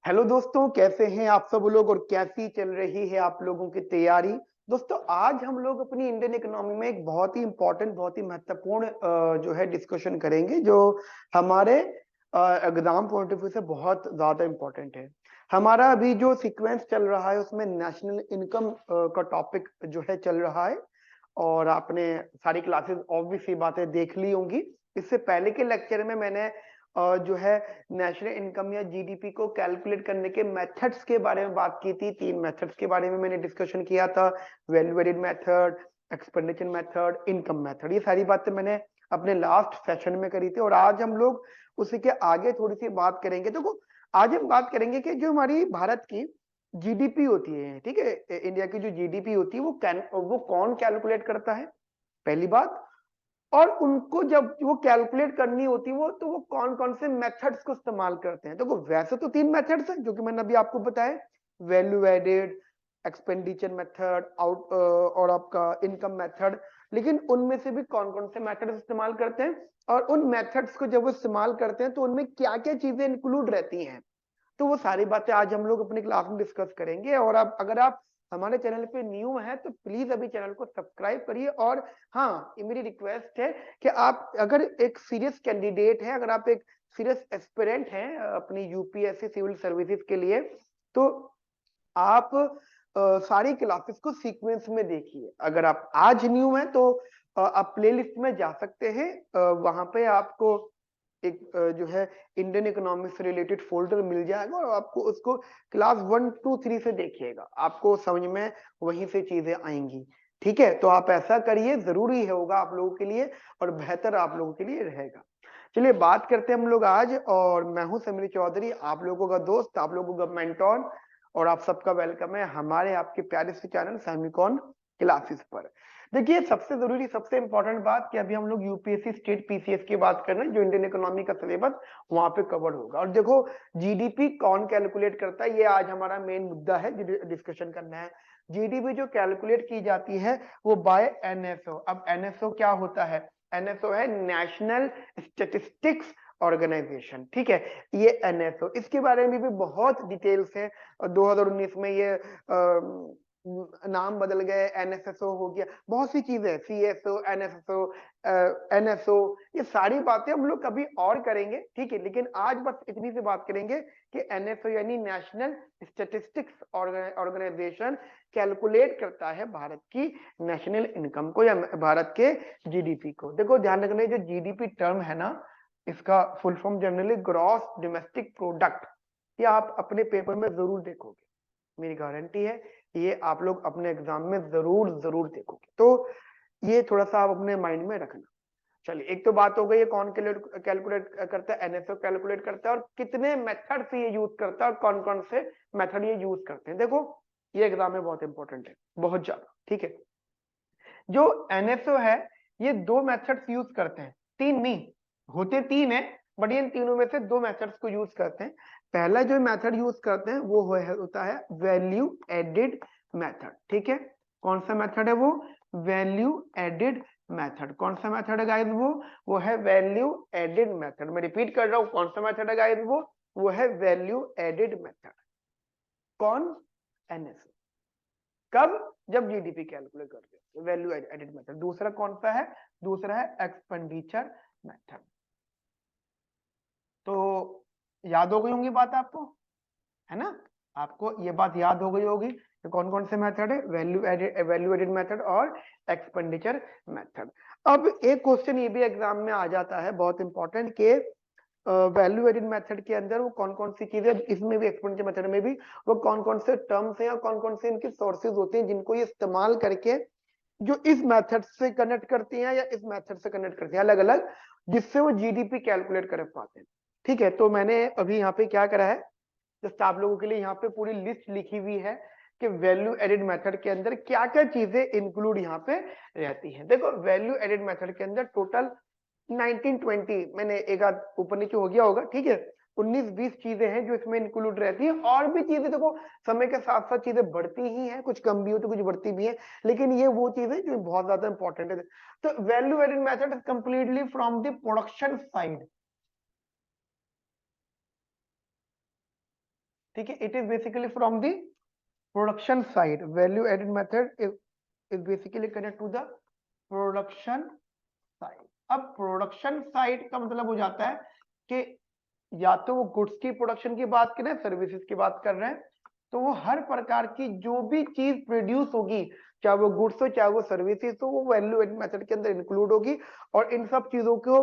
Hello दोस्तों, कैसे हैं आप सब लोग और कैसी चल रही है आप लोगों की तैयारी। दोस्तों, आज हम लोग अपनी इंडियन इकोनॉमी में एक बहुत ही इंपॉर्टेंट, बहुत ही महत्वपूर्ण जो है डिस्कशन करेंगे, जो हमारे एग्जाम पॉइंट ऑफ व्यू से बहुत ज्यादा इंपॉर्टेंट है। हमारा अभी जो सीक्वेंस चल रहा है उसमें नेशनल इनकम का टॉपिक जो है चल रहा है। और आपने सारी क्लासेस ऑब्वियस ये बातें देख ली होंगी। इससे पहले के लेक्चर में मैंने जो है नेशनल इनकम या जीडीपी को कैलकुलेट करने के मेथड्स के बारे में बात की थी। 3 मेथड्स के बारे में मैंने डिस्कशन किया था। Value added method, expenditure method, income method. ये सारी बातें मैंने अपने लास्ट सेशन में करी थी और आज हम लोग उसी के आगे थोड़ी सी बात करेंगे। देखो, आज हम बात करेंगे कि जो हमारी भारत की जीडीपी होती है, ठीक है, इंडिया की जो जीडीपी होती है वो कौन कैलकुलेट करता है, पहली बात। और उनको जब वो कैलकुलेट करनी होती है वो तो वो कौन कौन से मेथड्स को इस्तेमाल करते हैं। देखो, वैसे तो 3 मेथड्स हैं जो कि मैंने अभी आपको बताया। Value added, expenditure method, out और आपका इनकम मेथड। लेकिन उनमें से भी कौन कौन से मेथड्स इस्तेमाल करते हैं और उन मेथड्स को जब वो इस्तेमाल करते हैं तो उनमें क्या क्या चीजें इंक्लूड रहती हैं, तो वो सारी बातें आज हम लोग अपनी क्लास में डिस्कस करेंगे। और आप अगर आप हमारे चैनल पे न्यू हैं तो प्लीज अभी चैनल को सब्सक्राइब करिए। और हाँ, ये मेरी रिक्वेस्ट है कि आप अगर एक सीरियस कैंडिडेट हैं, अगर आप एक सीरियस एस्पिरेंट हैं अपनी यूपीएससी सिविल सर्विसेज के लिए, तो आप सारी क्लासेस को सीक्वेंस में देखिए। अगर आप आज न्यू हैं तो आप प्लेलिस्ट में जा सकते हैं। वहां पे आपको एक जो है इंडियन इकोनॉमिक से रिलेटेड फोल्डर मिल जाएगा और आपको उसको क्लास 1 2 3 से देखिएगा, आपको समझ में वहीं से चीजें आएंगी। ठीक है, तो आप ऐसा करिए, जरूरी होगा आप लोगों के लिए और बेहतर आप लोगों के लिए रहेगा। चलिए बात करते हैं हम लोग आज। और मैं हूं समीर चौधरी, आप लोगों का दोस्त, आप लोगों का मेंटोर। और आप सबका वेलकम है हमारे आपके प्यारे से चैनल सेमिकॉन क्लासेस पर। देखिए, सबसे जरूरी, सबसे इंपॉर्टेंट बात कि अभी हम लोग यूपीएससी स्टेट पीसीएस की बात कर रहे हैं, जो इंडियन इकोनॉमी का सिलेबस वहां पे कवर होगा। और देखो, जीडीपी कौन कैलकुलेट करता है, ये आज हमारा मेन मुद्दा है, डिस्कशन करना है। जीडीपी जो कैलकुलेट की जाती है वो बाय एनएसओ। अब एनएसओ क्या होता है? एनएसओ है नेशनल स्टेटिस्टिक्स ऑर्गेनाइजेशन। ठीक है, ये एनएसओ, इसके बारे में भी बहुत डिटेल्स है। 2019 में ये नाम बदल गए, एनएसएसओ हो गया, बहुत सी चीजें, सीएसओ, एनएसएसओ, एनएसओ, ये सारी बातें हम लोग कभी और करेंगे। ठीक है, लेकिन आज बस इतनी सी बात करेंगे कि एनएसओ यानी नेशनल स्टैटिस्टिक्स ऑर्गेनाइजेशन कैलकुलेट करता है भारत की नेशनल इनकम को या भारत के जीडीपी को। देखो, ध्यान रखना, जो जीडीपी टर्म है ना, इसका full form generally gross domestic product. ये आप अपने पेपर में जरूर देखोगे, मेरी गारंटी है, ये आप लोग अपने एग्जाम में जरूर जरूर देखोगे। तो ये थोड़ा सा आप अपने माइंड में रखना। चलिए, एक तो बात हो गई है कौन कैलकुलेट करता है, एनएसओ कैलकुलेट करता है और कितने मेथड से ये यूज करता है और कौन कौन से मेथड ये यूज करते हैं। देखो, ये एग्जाम में बहुत इंपॉर्टेंट है, बहुत ज्यादा। ठीक है, जो एनएसओ है ये 2 मेथड्स यूज करते हैं, 3 नहीं, होते 3 है, बट इन तीनों में से 2 मेथड्स को यूज करते हैं। पहला जो मेथड यूज करते हैं वो होता है वैल्यू एडेड मेथड। ठीक है, कौन सा मेथड है वो? Value added method. कौन सा मेथड है गाइस? वो है वैल्यू एडेड मेथड। मैं रिपीट कर रहा हूं, कौन सा मेथड है गाइस? वो है वैल्यू एडेड मेथड। कौन? एनएसओ। कब? जब जीडीपी कैलकुलेट करते हैं, वैल्यू एडेड मेथड। दूसरा कौन सा है? दूसरा है एक्सपेंडिचर मेथड। तो याद हो गई होंगी बात आपको, है ना? आपको ये बात याद हो गई होगी कि कौन कौन से मेथड है, वैल्यू एडेड मेथड और एक्सपेंडिचर मेथड। अब एक क्वेश्चन ये भी एग्जाम में आ जाता है, बहुत इंपॉर्टेंट, के वैल्यू एडेड मेथड के अंदर वो कौन कौन सी चीजें, इसमें भी एक्सपेंडिचर मेथड में भी वो कौन कौन से टर्म्स हैं और कौन कौन से इनके सोर्सेज होते हैं जिनको ये इस्तेमाल करके जो इस मेथड से कनेक्ट करती हैं या इस मेथड से कनेक्ट करती हैं अलग अलग, जिससे वो जीडीपी कैलकुलेट कर पाते हैं। ठीक है, तो मैंने अभी यहाँ पे क्या करा है, जस्ट आप लोगों के लिए यहाँ पे पूरी लिस्ट लिखी हुई है कि वैल्यू एडेड मेथड के अंदर क्या क्या चीजें इंक्लूड यहाँ पे रहती हैं। देखो, वैल्यू एडेड मेथड के अंदर टोटल 1920, मैंने एक आध ऊपर नीचे हो गया होगा, ठीक है, 19-20 चीजें हैं जो इसमें इंक्लूड रहती हैं। और भी चीजें देखो, समय के साथ साथ चीजें बढ़ती ही हैं, कुछ कम भी होती, कुछ बढ़ती भी हैं, लेकिन ये वो चीजें जो बहुत ज्यादा इंपॉर्टेंट है। तो value added method is completely from the production side. ठीक है, it is basically from the production side, value added method is basically connect to the production side. अब प्रोडक्शन साइड का मतलब हो जाता है कि या तो वो गुड्स की प्रोडक्शन की बात करें, सर्विसेज की बात कर रहे हैं, तो वो हर प्रकार की जो भी चीज प्रोड्यूस होगी, चाहे वो गुड्स हो चाहे वो सर्विसेज हो, वो वैल्यू एड मेथड के अंदर इंक्लूड होगी। और इन सब चीजों को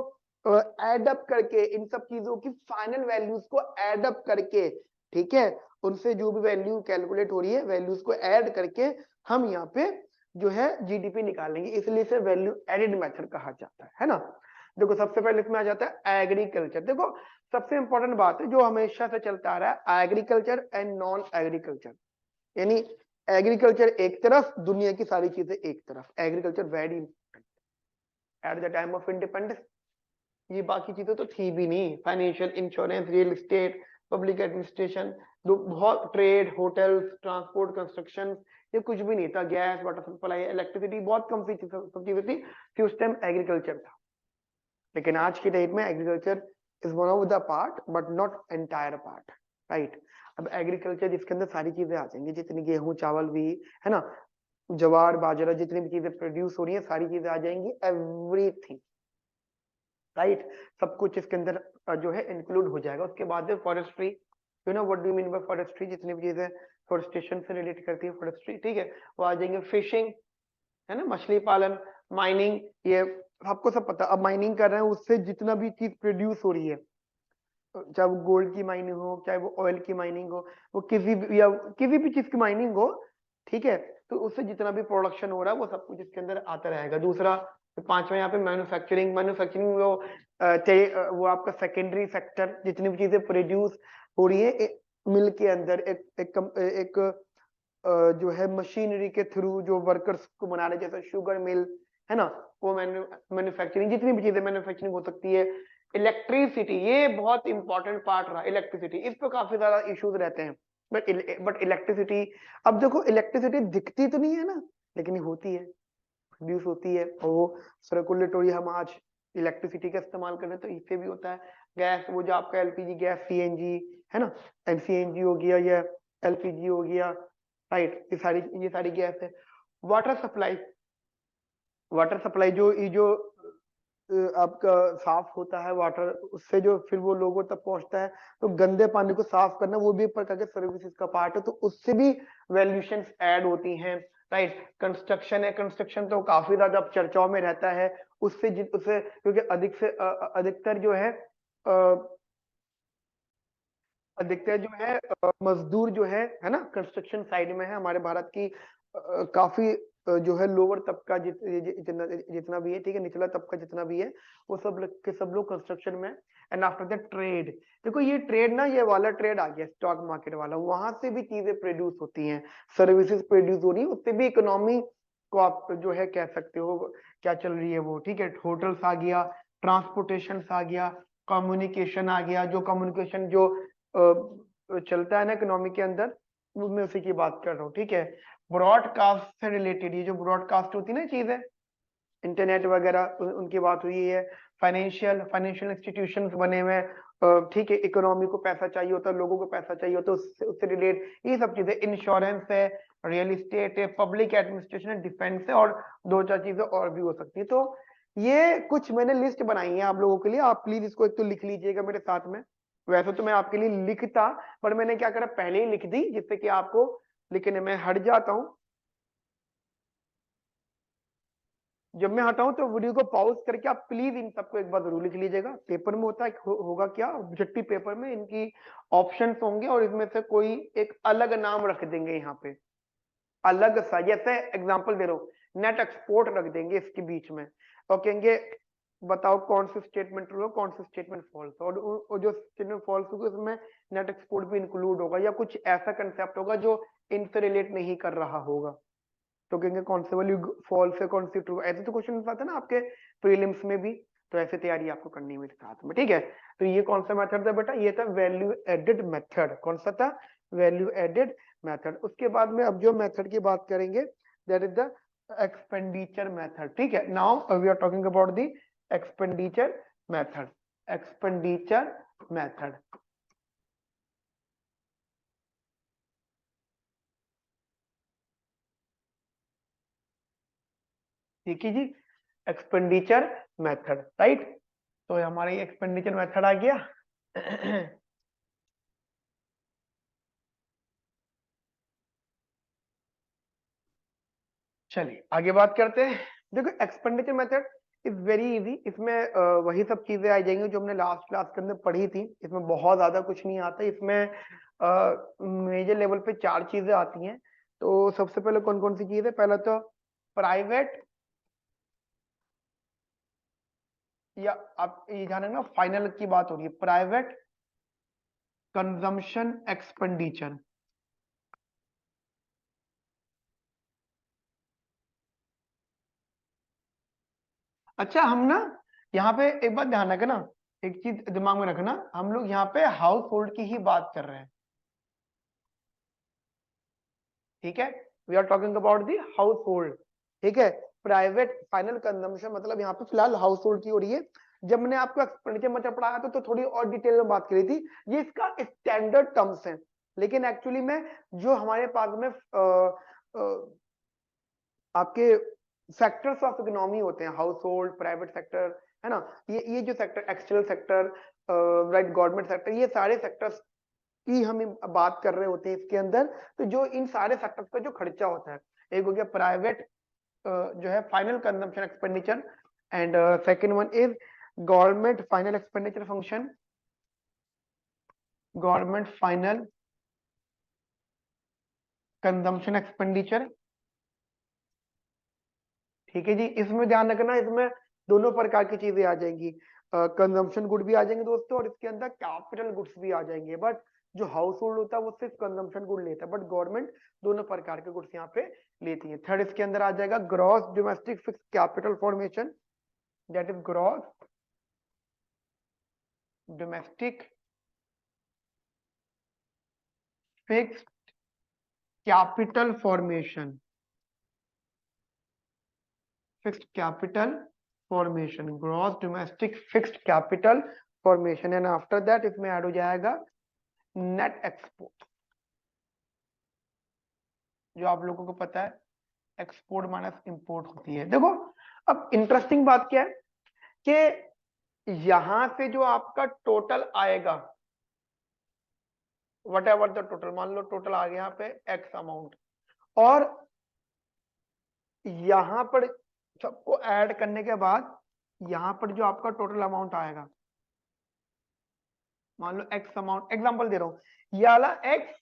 एड अप करके, इन सब चीजों की फाइनल वैल्यूज को एड अप करके, ठीक है, उनसे जो भी वैल्यू कैलकुलेट हो रही है, वैल्यूज को ऐड करके हम यहाँ पे जो है जीडीपी निकालेंगे, इसलिए इसे वैल्यू एडेड मेथड कहा जाता है ना। देखो सबसे पहले इसमें आ जाता है एग्रीकल्चर। देखो सबसे इंपॉर्टेंट बात है जो हमेशा से चलता आ रहा है, एग्रीकल्चर एंड नॉन एग्रीकल्चर। यानी एग्रीकल्चर एक तरफ, दुनिया की सारी चीजें एक तरफ। Agriculture very important at the time of independence. ये बाकी चीजें तो थी भी नहीं, financial, insurance, real estate, public administration, बहुत ट्रेड, होटल्स, ट्रांसपोर्ट, कंस्ट्रक्शन, ये कुछ भी नहीं था। गैस, वाटर सप्लाई, इलेक्ट्रिसिटी, बहुत कम सी सब चीजें थी कि उस टाइम एग्रीकल्चर था। लेकिन आज की डेट में agriculture is one of the part but not entire part, right. अब एग्रीकल्चर जिसके अंदर सारी चीजें आ जाएंगी, जितनी गेहूं चावल भी है ना, ज्वार बाजरा, जितनी भी चीजें प्रोड्यूस हो रही है सारी चीजें आ जाएंगी, एवरीथिंग, राइट। सब कुछ इसके अंदर जो है इंक्लूड हो जाएगा। उसके बाद forestry, you know what do mean by forestry, जितनी भी चीजें फॉरेस्टेशन से रिलेट करती है फॉरेस्ट्री, ठीक है, वो आ जाएंगे। फिशिंग है ना, मछली पालन, माइनिंग, ये आपको सब पता। अब माइनिंग कर रहे हैं, उससे जितना भी चीज प्रोड्यूस हो रही है, चाहे वो गोल्ड की माइनिंग हो, चाहे वो ऑयल की माइनिंग हो, वो किसी भी या किसी भी चीज की माइनिंग हो, ठीक है, तो उससे जितना भी प्रोडक्शन हो रहा है वो सब कुछ इसके अंदर आता रहेगा। दूसरा, पांचवा यहाँ पे मैन्युफैक्चरिंग। मैन्युफैक्चरिंग वो चाहिए, वो आपका सेकेंडरी सेक्टर, जितनी भी चीजें प्रोड्यूस हो रही है मिल के अंदर, एक जो है मशीनरी के थ्रू जो वर्कर्स को बना रहे, जैसे शुगर मिल है ना, वो मैन्युफैक्चरिंग, जितनी भी चीजें मैन्युफैक्चरिंग हो सकती है। इलेक्ट्रिसिटी, ये बहुत इंपॉर्टेंट पार्ट रहा इलेक्ट्रिसिटी, इस पर काफी ज्यादा इश्यूज रहते हैं। बट इलेक्ट्रिसिटी, अब देखो इलेक्ट्रिसिटी दिखती तो नहीं है ना, लेकिन ये होती है, प्रोड्यूस होती है, और वो सर्कुलेटरी, हम आज इलेक्ट्रिसिटी का इस्तेमाल कर रहे हैं तो इससे भी होता है। गैस, वो जो आपका एलपीजी गैस, सीएनजी है ना, सीएनजी हो गया या एलपीजी हो गया, राइट, ये सारी गैस है। वाटर सप्लाई, वाटर सप्लाई जो ये जो आपका साफ होता है वाटर, उससे जो फिर वो लोगों तक पहुंचता है, तो गंदे पानी को साफ करना वो भी एक प्रकार के सर्विसेज का पार्ट है, तो उससे भी वैल्यूएशंस ऐड होती हैं, राइट। कंस्ट्रक्शन है, कंस्ट्रक्शन तो काफी ज्यादा अब चर्चाओं में रहता है, उससे क्योंकि अधिकतर जो है अधिकतर जो है मजदूर जो है ना, कंस्ट्रक्शन साइड में है हमारे भारत की। काफी जो है लोअर तबका जितना भी है, ठीक है, निचला तबका जितना भी है, वो सब लोग कंस्ट्रक्शन में। एंड आफ्टर दैट ट्रेड, देखो ये ट्रेड ना, ये वाला ट्रेड आ गया स्टॉक मार्केट वाला, वहां से भी चीजें प्रोड्यूस होती हैं, सर्विसेज प्रोड्यूस हो रही है, उससे भी इकोनॉमी को आप जो है कह सकते हो क्या चल रही है वो, ठीक है। होटल्स आ गया, ट्रांसपोर्टेशन आ गया, कम्युनिकेशन आ गया, जो कम्युनिकेशन जो चलता है ना इकोनॉमी के अंदर, मैं उसी की बात कर रहा हूँ, ठीक है। ब्रॉडकास्ट से रिलेटेड, ये जो ब्रॉडकास्ट होती है ना चीजें, इंटरनेट वगैरह, उनकी बात हुई है। फाइनेंशियल इंस्टीट्यूशंस बने हुए हैं, ठीक है, इकोनॉमी को पैसा चाहिए होता है, लोगों को पैसा चाहिए होता है, उससे रिलेट ये सब चीजें। इंश्योरेंस है, रियल एस्टेट है, पब्लिक एडमिनिस्ट्रेशन है, डिफेंस है, और दो चार चीजें और भी हो सकती है। तो ये कुछ मैंने लिस्ट बनाई है आप लोगों के लिए, आप प्लीज इसको एक तो लिख लीजिएगा मेरे साथ में। वैसे तो मैं आपके लिए लिखता, पर मैंने क्या करा, पहले ही लिख दी, जिससे कि आपको लिखने में हट जाता हूँ। जब मैं हटाऊं तो वीडियो को पॉज करके आप प्लीज इन सबको एक बार जरूर लिख लीजिएगा। पेपर में होता है होगा क्या, ऑब्जेक्टिव पेपर में इनकी ऑप्शंस होंगे और इसमें से कोई एक अलग नाम रख देंगे यहाँ पे, अलग सा, जैसे एग्जांपल दे रहा हूँ, नेट एक्सपोर्ट रख देंगे इसके बीच में, और कहेंगे बताओ कौन सी स्टेटमेंट ट्रू है, कौन सी स्टेटमेंट फॉल्स, और जो स्टेटमेंट फॉल्स होगी उसमें नेट एक्सपोर्ट भी इंक्लूड होगा, या कुछ ऐसा कंसेप्ट होगा जो इनसे रिलेट नहीं कर रहा होगा, तो कहेंगे कौन से वैल्यू फॉल्स है, कौन सी ट्रू। ऐसे तो क्वेश्चन आते हैं ना आपके प्रीलिम्स में भी, तो ऐसे तैयारी आपको करनी है मेरे साथ में, ठीक है। तो ये कौन सा मेथड था बेटा, ये था वैल्यू एडेड मेथड। कौन सा था, वैल्यू एडेड मेथड। उसके बाद में अब जो मेथड की बात करेंगे, that is the expenditure method, ठीक है। Now we are talking about the expenditure method. Expenditure method, ठीक है जी, एक्सपेंडिचर मेथड, राइट। तो हमारा ये एक्सपेंडिचर मेथड आ गया। चलिए आगे बात करते हैं। देखो expenditure method is very easy. इसमें वही सब चीजें आ जाएंगी जो हमने लास्ट क्लास के अंदर पढ़ी थी। इसमें बहुत ज्यादा कुछ नहीं आता। इसमें मेजर लेवल पे 4 चीजें आती हैं। तो सबसे पहले कौन कौन सी चीज है? पहला तो प्राइवेट, या आप ये जाने ना, फाइनल की बात हो रही है, प्राइवेट कंजम्पशन एक्सपेंडिचर। अच्छा, हम ना यहाँ पे एक बात ध्यान रखना, एक चीज दिमाग में रखना, हम लोग यहाँ पे हाउस होल्ड की ही बात कर रहे हैं, ठीक है। We are talking about the household, ठीक है। प्राइवेट फाइनल कंजम्पशन मतलब यहाँ पे फिलहाल हाउस होल्ड की हो रही है। जब मैंने आपको एक्सपेंडिचर मतलब पढ़ाया था तो थोड़ी और डिटेल में बात करी थी। ये इसका स्टैंडर्ड टर्म्स है, लेकिन एक्चुअली में जो हमारे पास में आपके सेक्टर्स ऑफ इकोनॉमी होते हैं, हाउस होल्ड, प्राइवेट सेक्टर, है ना, ये जो sector, external sector, right, government sector, ये सारे सेक्टर्स की हम बात कर रहे होते हैं इसके अंदर। तो जो इन सारे सेक्टर्स का जो खर्चा होता है, एक हो गया प्राइवेट जो है final consumption expenditure, and second one is government final expenditure function, government final consumption expenditure, ठीक है जी। इसमें ध्यान रखना, इसमें दोनों प्रकार की चीजें आ जाएंगी, कंजम्पशन गुड भी आ जाएंगे दोस्तों, और इसके अंदर कैपिटल गुड्स भी आ जाएंगे। बट जो हाउस होल्ड होता है वो सिर्फ कंजम्पशन गुड लेता है, बट गवर्नमेंट दोनों प्रकार के गुड्स यहाँ पे लेती है। थर्ड इसके अंदर आ जाएगा gross domestic fix capital formation, that is gross domestic fixed capital formation, fixed capital formation, gross domestic fixed capital formation. And after that इसमें ऐड हो जाएगा नेट एक्सपोर्ट, जो आप लोगों को पता है एक्सपोर्ट माइनस इंपोर्ट होती है। देखो अब इंटरेस्टिंग बात क्या है कि यहां से जो आपका टोटल आएगा, वट एवर द टोटल, मान लो टोटल आ गया यहाँ पे एक्स अमाउंट, और यहां पर सबको ऐड करने के बाद यहां पर जो आपका टोटल अमाउंट आएगा, मान लो एक्स अमाउंट, एग्जांपल दे रहा हूं, ये वाला एक्स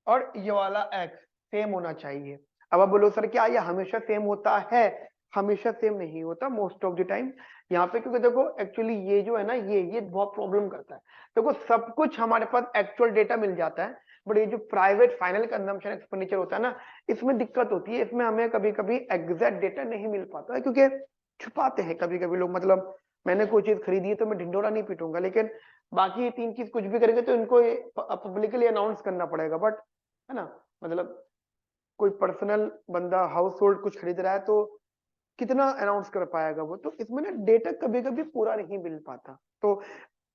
और ये वाला एक्स सेम होना चाहिए। अब आप बोलो सर क्या ये हमेशा सेम होता है? हमेशा सेम नहीं होता, मोस्ट ऑफ द टाइम यहाँ पे, क्योंकि देखो एक्चुअली ये जो है ना, ये बहुत प्रॉब्लम करता है। देखो सब कुछ हमारे पास एक्चुअल डेटा मिल जाता है, बट ये जो प्राइवेट फाइनल कंजम्पशन एक्सपेंडिचर होता है ना, इसमें दिक्कत होती है। इसमें हमें कभी कभी एग्जैक्ट डेटा नहीं मिल पाता है, क्योंकि छुपाते हैं कभी कभी लोग। मतलब मैंने कोई चीज खरीदी है तो मैं ढिंडोरा नहीं पीटूंगा, लेकिन बाकी ये 3 चीज कुछ भी करेंगे तो इनको पब्लिकली अनाउंस करना पड़ेगा। बट है ना, मतलब कोई पर्सनल बंदा हाउस होल्ड कुछ खरीद रहा है तो कितना अनाउंस कर पाएगा वो? तो इसमें ना डेटा कभी कभी पूरा नहीं मिल पाता, तो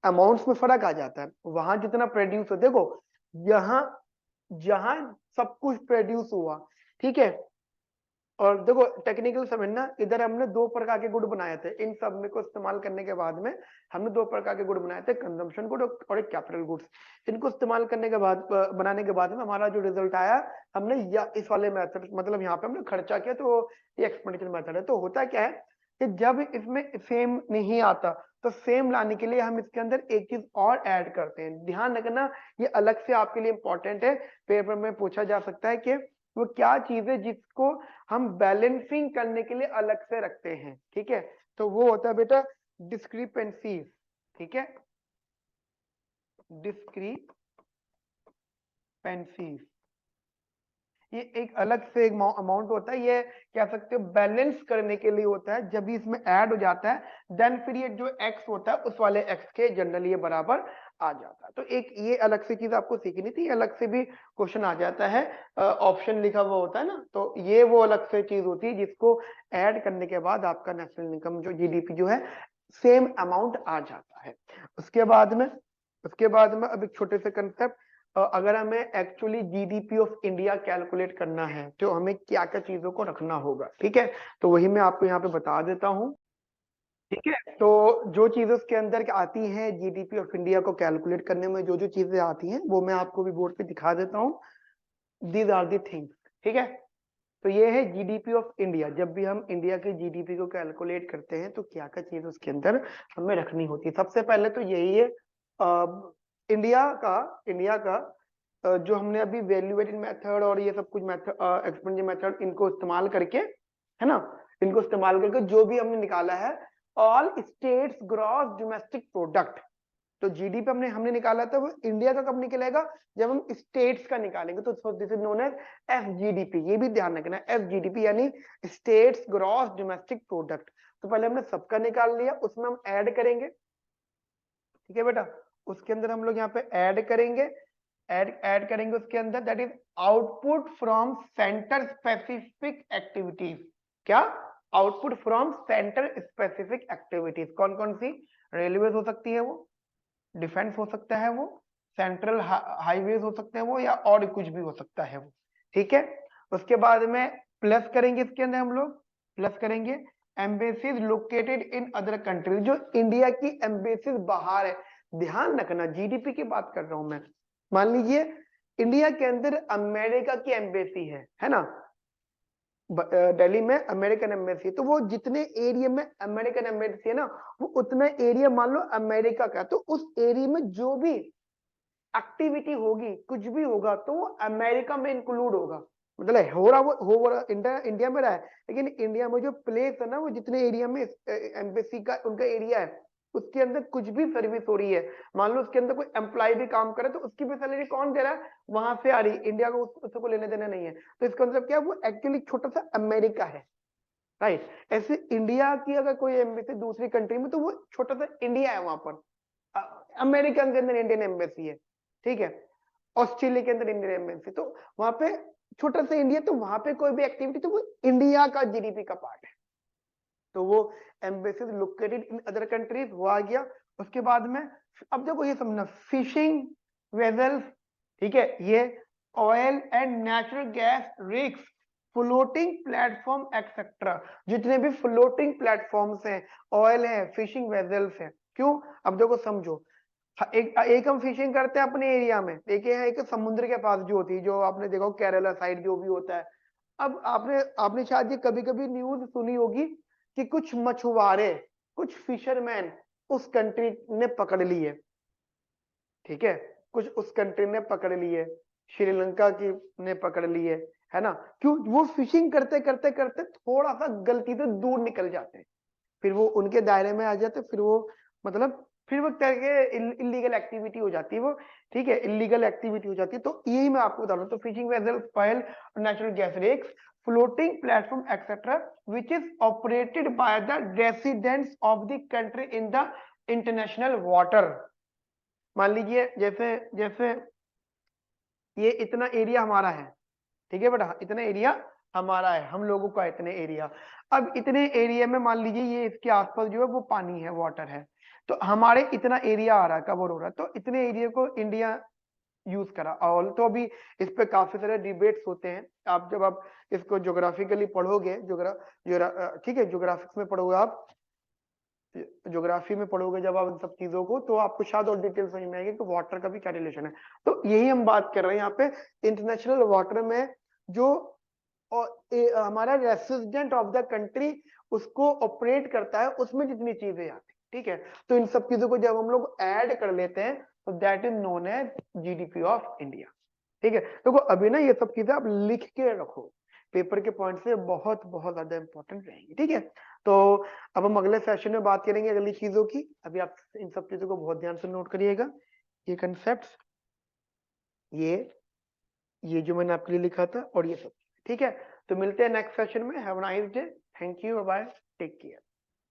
अमाउंट्स में फर्क आ जाता है। वहां जितना प्रोड्यूस हो, देखो यहाँ जहां सब कुछ प्रोड्यूस हुआ, ठीक है, और देखो टेक्निकल समझना, इधर हमने 2 प्रकार के गुड बनाए थे। इन सब में को इस्तेमाल करने के बाद में हमने 2 प्रकार के गुड बनाए थे, कंजम्पशन गुड और एक कैपिटल गुड्स। इनको इस्तेमाल करने के बाद, बनाने के बाद में हमारा जो रिजल्ट आया, हमने या इस वाले मेथड, मतलब यहाँ पे हमने खर्चा किया, तो ये एक्सपेंडिचर मेथड है। तो होता क्या है कि जब इसमें सेम नहीं आता, तो सेम लाने के लिए हम इसके अंदर एक चीज और ऐड करते हैं। ध्यान रखना, ये अलग से आपके लिए इंपॉर्टेंट है, पेपर में पूछा जा सकता है कि वो क्या चीज है जिसको हम बैलेंसिंग करने के लिए अलग से रखते हैं, ठीक है। तो वो होता है बेटा डिस्क्रिपेंसीज, ठीक है, डिस्क्रिपेंसीज। ये एक अलग से एक अमाउंट होता है, ये कह सकते हो बैलेंस करने के लिए होता है। जब भी इसमें ऐड हो जाता है देन फिर ये जो एक्स होता है उस वाले एक्स के जनरली ये बराबर आ जाता है। तो एक ये अलग से चीज आपको सीखनी थी, अलग से भी क्वेश्चन आ जाता है, ऑप्शन लिखा हुआ होता है ना, तो ये वो अलग से चीज होती है जिसको ऐड करने के बाद आपका नेशनल इनकम जो जीडीपी जो है सेम अमाउंट आ जाता है। उसके बाद में अब एक छोटे से कंसेप्ट, अगर हमें actually GDP of India calculate करना है तो हमें क्या क्या चीजों को रखना होगा, ठीक है। तो वही मैं आपको यहाँ पे बता देता हूँ, ठीक है। तो जो चीजें उसके अंदर आती हैं जीडीपी ऑफ इंडिया को कैलकुलेट करने में, जो जो चीजें आती हैं वो मैं आपको भी बोर्ड पे दिखा देता हूँ। दीज आर दी थिंग्स, ठीक है। तो ये है जीडीपी ऑफ इंडिया। जब भी हम इंडिया की जीडीपी को कैलकुलेट करते हैं तो क्या क्या चीज उसके अंदर हमें रखनी होती है। सबसे पहले तो यही है इंडिया का जो हमने अभी वैल्यूएटेड मेथड और ये सब कुछ मेथड, एक्सपेंडिचर मेथड, इनको इस्तेमाल करके, है ना, इनको इस्तेमाल करके जो भी हमने निकाला है all states gross domestic product. तो जीडीपी हमने हमने निकाला था, वो इंडिया का कब निकलेगा, जब हम स्टेट्स का निकालेंगे। तो दिस इज नोन एज एसजीडीपी। ये भी ध्यान रखना, एसजीडीपी यानी स्टेट्स ग्रॉस डोमेस्टिक प्रोडक्ट। तो पहले हमने सबका निकाल लिया, उसमें हम ऐड करेंगे, ठीक है बेटा। उसके अंदर हम लोग यहाँ पे ऐड करेंगे, ऐड करेंगे उसके अंदर, that is output from centre specific activities. क्या? Output from centre specific activities. कौन कौन सी? रेलवे हो सकती है वो, डिफेंस हो सकता है वो, सेंट्रल हाईवेज हो सकते हैं वो, या और कुछ भी हो सकता है वो, ठीक है। उसके बाद में प्लस करेंगे, इसके अंदर हम लोग प्लस करेंगे embassies located in other countries. जो इंडिया की एम्बेसीज बाहर है, ध्यान रखना जीडीपी की बात कर रहा हूं मैं। मान लीजिए इंडिया के अंदर अमेरिका की एम्बेसी है ना, दिल्ली में अमेरिकन एम्बेसी। तो वो जितने एरिया में अमेरिकन एम्बेसी है ना, वो उतना एरिया मान लो अमेरिका का। तो उस एरिया में जो भी एक्टिविटी होगी, कुछ भी होगा, तो वो अमेरिका में इंक्लूड होगा। मतलब हो रहा इंडिया में रहा है, लेकिन इंडिया में जो प्लेस है ना, वो जितने एरिया में एम्बेसी का उनका एरिया है, उसके अंदर कुछ भी सर्विस हो रही है, मान लो उसके अंदर कोई एम्प्लॉय भी काम करे, तो उसकी भी सैलरी कौन दे रहा है? वहां से आ रही, इंडिया को उसको लेने देना नहीं है। तो इसका मतलब क्या है, वो एक्चुअली छोटा सा अमेरिका है, राइट। ऐसे इंडिया की अगर कोई एम्बेसी दूसरी कंट्री में, तो वो छोटा सा इंडिया है वहां पर। अमेरिका के अंदर इंडियन एम्बेसी है, ठीक है। ऑस्ट्रेलिया के अंदर इंडियन एम्बेसी, तो वहां पे छोटा सा इंडिया, तो वहां पे कोई भी एक्टिविटी, तो वो इंडिया का जीडीपी का पार्ट है। तो वो embassies located in other countries वो आ गया। उसके बाद में अब देखो ये समझना, फिशिंग वेजल्स, ठीक है, ये oil and natural gas rigs, floating platform etcetera. जितने भी फ्लोटिंग प्लेटफॉर्म्स हैं, ऑयल है, फिशिंग वेजल्स है। क्यों? अब देखो समझो, एक हम फिशिंग करते हैं अपने एरिया में, एक है एक समुद्र के पास जो होती है, जो आपने देखो केरला साइड जो भी होता है। अब आपने आपने शायद ये कभी कभी न्यूज सुनी होगी कि कुछ मछुआरे, कुछ फिशरमैन उस कंट्री ने पकड़ लिए, ठीक है, कुछ उस कंट्री ने पकड़ लिए, श्रीलंका की ने पकड़ लिए, है ना। क्यों? वो फिशिंग करते करते करते थोड़ा सा गलती से दूर निकल जाते हैं, फिर वो उनके दायरे में आ जाते, फिर वो मतलब फिर वो करके इलीगल एक्टिविटी हो जाती है वो, ठीक है, इलीगल एक्टिविटी हो जाती है। तो यही मैं आपको बता रहा हूँ। तो fishing vessel, oil, natural gas rigs, floating platform etcetera which is operated by the residents of the country in the international water. मान लीजिए जैसे जैसे ये इतना एरिया हमारा है, ठीक है बेटा, इतना एरिया हमारा है, हम लोगों का इतने एरिया। अब इतने एरिया में मान लीजिए ये इसके आसपास जो है वो पानी है, वाटर है। तो हमारे इतना एरिया आ रहा है, कवर हो रहा है, तो इतने एरिया को इंडिया यूज करा। और तो अभी इस पे काफी सारे डिबेट्स होते हैं। आप जब आप इसको ज्योग्राफिकली पढ़ोगे, ठीक है, ज्योग्राफिक्स में पढ़ोगे आप, ज्योग्राफी में पढ़ोगे जब आप इन सब चीजों को, तो आपको शायद और डिटेल समझ में आएगी कि वाटर का भी क्या रिलेशन है। तो यही हम बात कर रहे हैं यहाँ पे, इंटरनेशनल वाटर में जो हमारा रेसिडेंट ऑफ द कंट्री उसको ऑपरेट करता है, उसमें जितनी चीजें आती, ठीक है। तो इन सब चीजों को जब हम लोग ऐड कर लेते हैं, तो that is known as GDP of India, ठीक है। देखो अभी ना ये सब चीजें आप लिख के रखो, पेपर के पॉइंट से बहुत बहुत ज्यादा इंपॉर्टेंट रहेंगी, ठीक है। तो अब हम अगले सेशन में बात करेंगे अगली चीजों की। अभी आप इन सब चीजों को बहुत ध्यान से नोट करिएगा, ये कंसेप्ट, ये ये जो मैंने आपके लिए लिखा था, और ये सब, ठीक है। तो मिलते हैं नेक्स्ट सेशन में। Have a nice day, thank you, bye, take care.